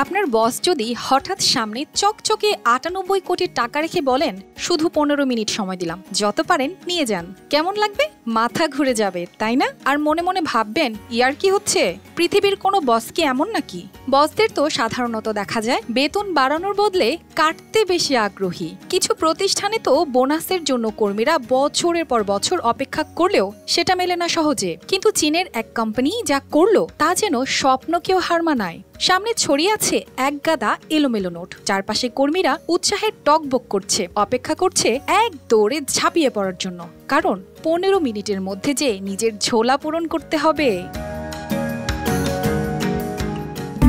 আপনার বস যদি হঠাৎ সামনে চকচকে ৯৮ কোটি টাকা রেখে বলেন শুধু ১৫ মিনিট সময় দিলাম, যত পারেন নিয়ে যান, কেমন লাগবে? মাথা ঘুরে যাবে, তাই না? আর মনে মনে ভাববেন, ইয়ার কি হচ্ছে? পৃথিবীর কোনো বস কি এমন নাকি? বসদের তো সাধারণত দেখা যায় বেতন বাড়ানোর বদলে কাটতে বেশি আগ্রহী। কিছু প্রতিষ্ঠানে তো বোনাসের জন্য কর্মীরা বছরের পর বছর অপেক্ষা করলেও সেটা মেলে না সহজে। কিন্তু চীনের এক কোম্পানি যা করলো তা যেন স্বপ্নকেও হার মানায়। সামনে ছড়িয়ে আছে এক গাদা এলোমেলো নোট, চারপাশে কর্মীরা উৎসাহে টকবক করছে, অপেক্ষা করছে এক দৌড়ে ঝাঁপিয়ে পড়ার জন্য, কারণ ১৫ মিনিটের মধ্যে যে নিজের ঝোলা পূরণ করতে হবে।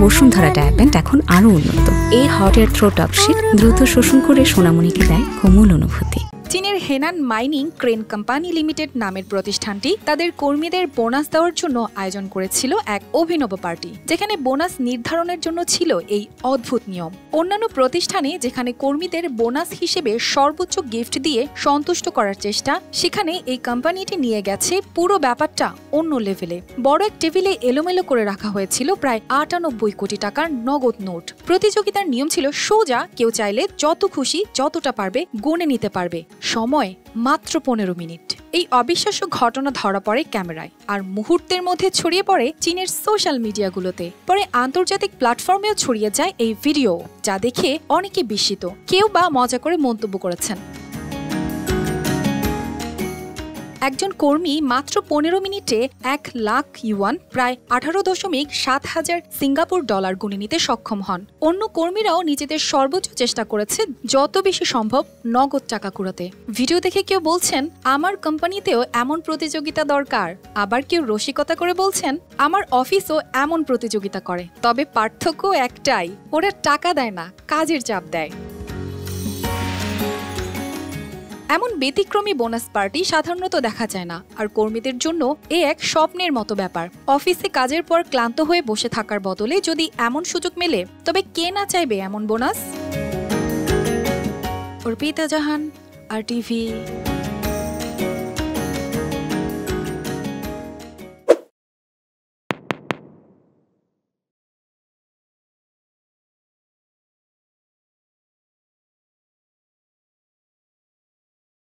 বসুন্ধরা ডায়াপেন্ট এখন আরো উন্নত। এই hot air through top sheet দ্রুত শোষণ করে সোনামণিকে দেয় কোমল অনুভূতি। চীনের Henan mining crane company limited নামের প্রতিষ্ঠানটি তাদের কর্মীদের বোনাস দেওয়ার জন্য আয়োজন করেছিল এক অভিনব পার্টি, যেখানে বোনাস নির্ধারণের জন্য ছিল এই অদ্ভুত নিয়ম। অন্যান্য প্রতিষ্ঠানে যেখানে কর্মীদের বোনাস হিসেবে সর্বোচ্চ গিফট দিয়ে সন্তুষ্ট করার চেষ্টা, সেখানে এই কোম্পানিটি নিয়ে গেছে পুরো ব্যাপারটা অন্য লেভেলে। বড় এক টেবিলে এলোমেলো করে রাখা হয়েছিল প্রায় ৯৮ কোটি টাকার নগদ নোট। প্রতিযোগিতার নিয়ম ছিল সোজা, কেউ চাইলে যত খুশি যতটা পারবে গুনে নিতে পারবে। সময় মাত্র ১৫ মিনিট। এই অবিশ্বাস্য ঘটনা ধরা পড়ে ক্যামেরায়, আর মুহূর্তের মধ্যে ছড়িয়ে পড়ে চীনের সোশ্যাল মিডিয়াগুলোতে। পরে আন্তর্জাতিক প্ল্যাটফর্মেও ছড়িয়ে যায় এই ভিডিও, যা দেখে অনেকে বিস্মিত, কেউ বা মজা করে মন্তব্য করেছেন। একজন কর্মী মাত্র ১৫ মিনিটে ১,০০,০০০ ইউয়ান প্রায় ১৮.৭ হাজার সিঙ্গাপুর ডলার গুনে নিতে সক্ষম হন। অন্য কর্মীরাও নিজেদের সর্বোচ্চ চেষ্টা করেছে যত বেশি সম্ভব নগদ টাকা কুড়াতে। ভিডিও দেখে কেউ বলছেন, আমার কোম্পানিতেও এমন প্রতিযোগিতা দরকার। আবার কেউ রসিকতা করে বলছেন, আমার অফিসও এমন প্রতিযোগিতা করে। তবে পার্থক্য একটাই, ওরা টাকা দেয় না, কাজের চাপ দেয়। এমন ব্যতিক্রমী বোনাস পার্টি সাধারণত দেখা যায় না, আর কর্মীদের জন্য এ এক স্বপ্নের মতো ব্যাপার। অফিসে কাজের পর ক্লান্ত হয়ে বসে থাকার বদলে যদি এমন সুযোগ মেলে, তবে কে না চাইবে এমন বোনাস? অর্পিতা জাহান, RTV।